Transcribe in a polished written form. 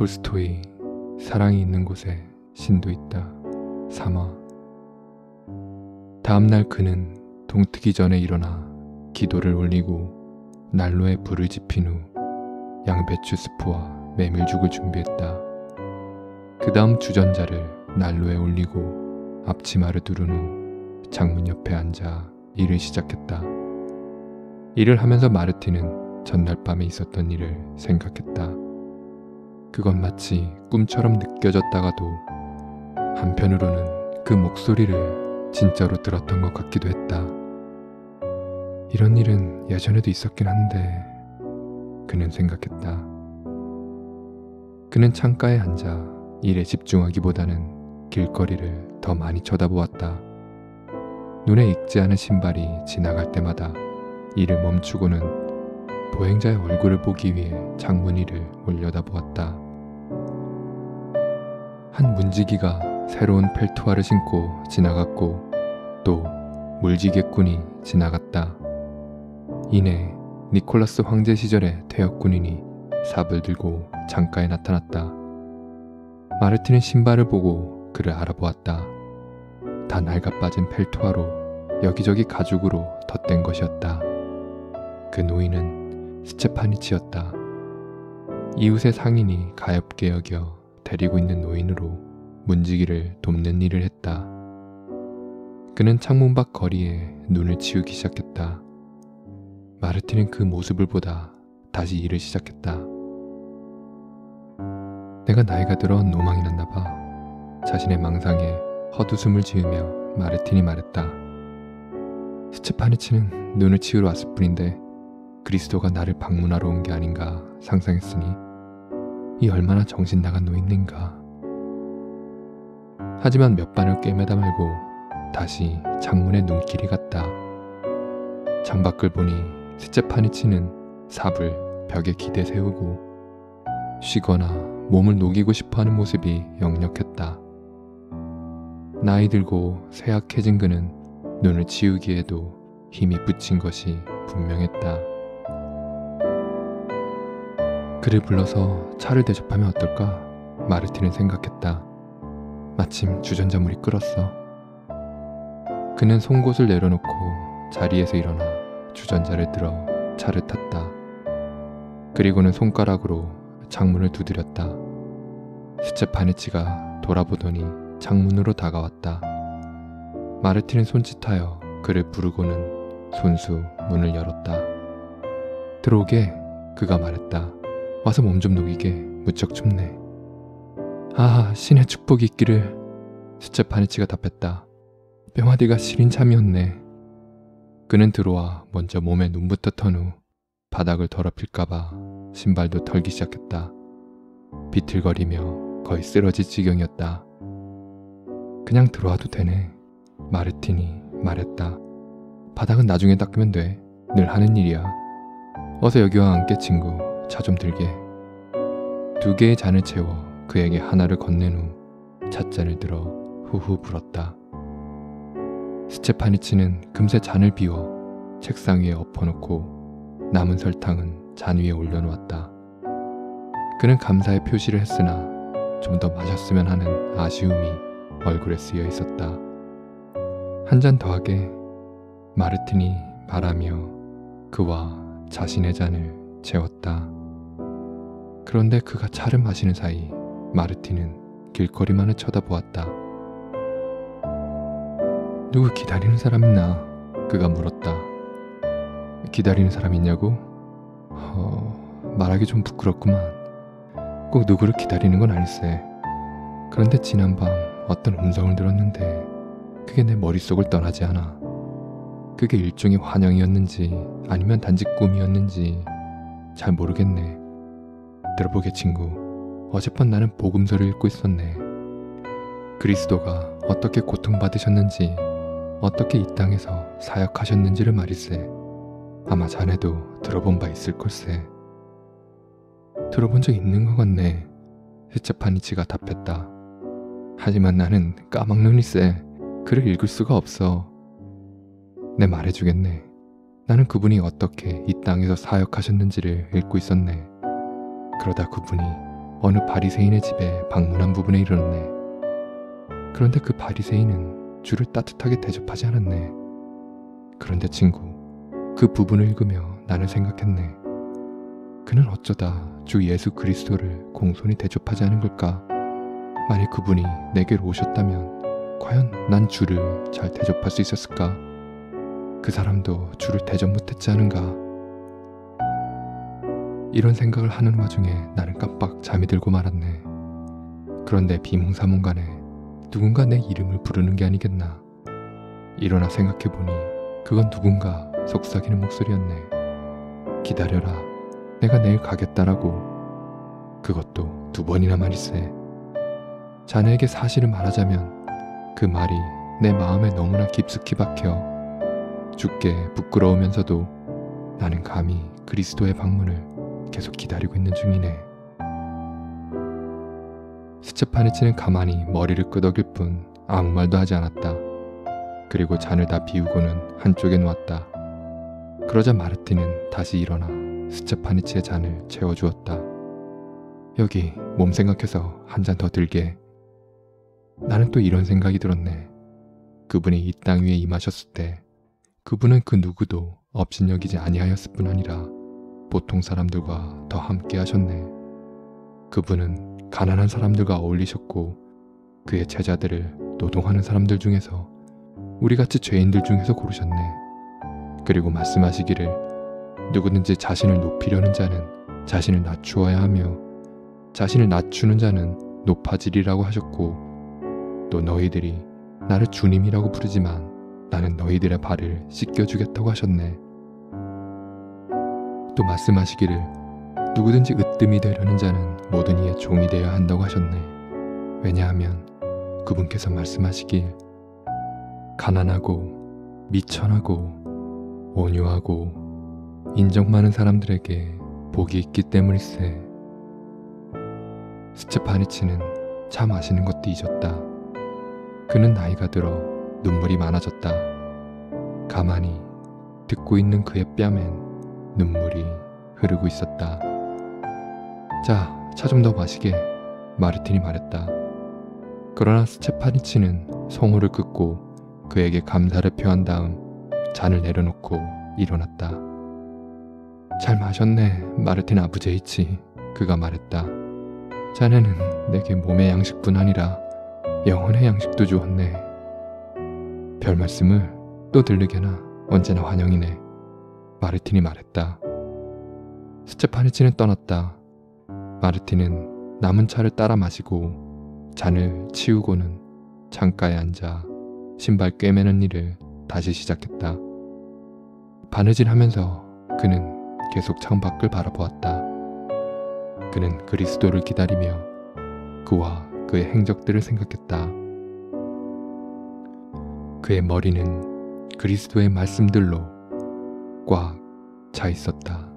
톨스토이 사랑이 있는 곳에 신도 있다. 3화. 다음날 그는 동트기 전에 일어나 기도를 올리고 난로에 불을 지핀 후 양배추 스프와 메밀죽을 준비했다. 그 다음 주전자를 난로에 올리고 앞치마를 두른 후 창문 옆에 앉아 일을 시작했다. 일을 하면서 마르티는 전날 밤에 있었던 일을 생각했다. 그건 마치 꿈처럼 느껴졌다가도 한편으로는 그 목소리를 진짜로 들었던 것 같기도 했다. 이런 일은 예전에도 있었긴 한데 그는 생각했다. 그는 창가에 앉아 일에 집중하기보다는 길거리를 더 많이 쳐다보았다. 눈에 익지 않은 신발이 지나갈 때마다 일을 멈추고는 보행자의 얼굴을 보기 위해 창문 위를 올려다보았다. 한 문지기가 새로운 펠투아를 신고 지나갔고 또 물지개꾼이 지나갔다. 이내 니콜라스 황제 시절의 퇴역군인이 삽을 들고 창가에 나타났다. 마르틴은 신발을 보고 그를 알아보았다. 다 낡아빠진 펠투아로 여기저기 가죽으로 덧댄 것이었다. 그 노인은 스체파니치였다. 이웃의 상인이 가엾게 여겨 데리고 있는 노인으로 문지기를 돕는 일을 했다. 그는 창문 밖 거리에 눈을 치우기 시작했다. 마르틴은 그 모습을 보다 다시 일을 시작했다. 내가 나이가 들어 노망이 났나 봐. 자신의 망상에 헛웃음을 지으며 마르틴이 말했다. 스체파니치는 눈을 치우러 왔을 뿐인데 그리스도가 나를 방문하러 온 게 아닌가 상상했으니 이 얼마나 정신 나간 노인인가. 하지만 몇 반을 꿰매다 말고 다시 창문에 눈길이 갔다. 창밖을 보니 스체파니치는 삽을 벽에 기대 세우고 쉬거나 몸을 녹이고 싶어하는 모습이 역력했다. 나이 들고 쇠약해진 그는 눈을 치우기에도 힘이 붙인 것이 분명했다. 그를 불러서 차를 대접하면 어떨까? 마르틴은 생각했다. 마침 주전자물이 끓었어. 그는 송곳을 내려놓고 자리에서 일어나 주전자를 들어 차를 탔다. 그리고는 손가락으로 창문을 두드렸다. 스체파니치가 돌아보더니 창문으로 다가왔다. 마르틴은 손짓하여 그를 부르고는 손수 문을 열었다. 들어오게, 그가 말했다. 와서 몸 좀 녹이게, 무척 춥네. 아, 신의 축복이 있기를. 스체파니치가 답했다. 뿅아리가 시린 참이었네. 그는 들어와 먼저 몸에 눈부터 턴 후 바닥을 더럽힐까봐 신발도 털기 시작했다. 비틀거리며 거의 쓰러질 지경이었다. 그냥 들어와도 되네, 마르틴이 말했다. 바닥은 나중에 닦으면 돼. 늘 하는 일이야. 어서 여기 와 앉게 친구. 차 좀 들게. 2개의 잔을 채워 그에게 하나를 건넨 후 찻잔을 들어 후후 불었다. 스체파니치는 금세 잔을 비워 책상 위에 엎어놓고 남은 설탕은 잔 위에 올려놓았다. 그는 감사의 표시를 했으나 좀 더 마셨으면 하는 아쉬움이 얼굴에 쓰여 있었다. 한 잔 더 하게, 마르틴이 말하며 그와 자신의 잔을 채웠다. 그런데 그가 차를 마시는 사이 마르틴은 길거리만을 쳐다보았다. 누구 기다리는 사람 있나? 그가 물었다. 기다리는 사람 있냐고? 말하기 좀 부끄럽구만. 꼭 누구를 기다리는 건 아닐세. 그런데 지난밤 어떤 음성을 들었는데 그게 내 머릿속을 떠나지 않아. 그게 일종의 환영이었는지 아니면 단지 꿈이었는지 잘 모르겠네. 들어보게 친구. 어젯밤 나는 복음서를 읽고 있었네. 그리스도가 어떻게 고통받으셨는지 어떻게 이 땅에서 사역하셨는지를 말일세. 아마 자네도 들어본 바 있을 걸세. 들어본 적 있는 것 같네, 스체파니치가 답했다. 하지만 나는 까막눈이세. 글을 읽을 수가 없어. 내 말해주겠네. 나는 그분이 어떻게 이 땅에서 사역하셨는지를 읽고 있었네. 그러다 그분이 어느 바리새인의 집에 방문한 부분에 이르렀네. 그런데 그 바리새인은 주를 따뜻하게 대접하지 않았네. 그런데 친구, 그 부분을 읽으며 나는 생각했네. 그는 어쩌다 주 예수 그리스도를 공손히 대접하지 않은 걸까? 만일 그분이 내게로 오셨다면 과연 난 주를 잘 대접할 수 있었을까? 그 사람도 주를 대접 못했지 않은가? 이런 생각을 하는 와중에 나는 깜빡 잠이 들고 말았네. 그런데 비몽사몽간에 누군가 내 이름을 부르는 게 아니겠나. 일어나 생각해보니 그건 누군가 속삭이는 목소리였네. 기다려라, 내가 내일 가겠다라고. 그것도 2번이나 말일세. 자네에게 사실을 말하자면 그 말이 내 마음에 너무나 깊숙이 박혀 죽게 부끄러우면서도 나는 감히 그리스도의 방문을 계속 기다리고 있는 중이네. 스테파니치는 가만히 머리를 끄덕일 뿐 아무 말도 하지 않았다. 그리고 잔을 다 비우고는 한쪽에 놓았다. 그러자 마르틴은 다시 일어나 스테파니치의 잔을 채워주었다. 여기 몸 생각해서 한 잔 더 들게. 나는 또 이런 생각이 들었네. 그분이 이 땅 위에 임하셨을 때 그분은 그 누구도 업신여기지 아니하였을 뿐 아니라 보통 사람들과 더 함께 하셨네. 그분은 가난한 사람들과 어울리셨고 그의 제자들을 노동하는 사람들 중에서 우리같이 죄인들 중에서 고르셨네. 그리고 말씀하시기를 누구든지 자신을 높이려는 자는 자신을 낮추어야 하며 자신을 낮추는 자는 높아지리라고 하셨고, 또 너희들이 나를 주님이라고 부르지만 나는 너희들의 발을 씻겨주겠다고 하셨네. 또 말씀하시기를 누구든지 으뜸이 되려는 자는 모든 이의 종이 되어야 한다고 하셨네. 왜냐하면 그분께서 말씀하시길 가난하고 미천하고 온유하고 인정 많은 사람들에게 복이 있기 때문일세. 스테파니치는 참 아시는 것도 잊었다. 그는 나이가 들어 눈물이 많아졌다. 가만히 듣고 있는 그의 뺨엔 눈물이 흐르고 있었다. 자, 차 좀 더 마시게, 마르틴이 말했다. 그러나 스테파니치는 성호를 긋고 그에게 감사를 표한 다음 잔을 내려놓고 일어났다. 잘 마셨네, 마르틴 아부제이치. 그가 말했다. 자네는 내게 몸의 양식뿐 아니라 영혼의 양식도 주었네. 별 말씀을 또 들르게나 언제나 환영이네, 마르틴이 말했다. 스테파니치는 떠났다. 마르틴은 남은 차를 따라 마시고 잔을 치우고는 창가에 앉아 신발 꿰매는 일을 다시 시작했다. 바느질하면서 그는 계속 창밖을 바라보았다. 그는 그리스도를 기다리며 그와 그의 행적들을 생각했다. 그의 머리는 그리스도의 말씀들로 꽉 차 있었다.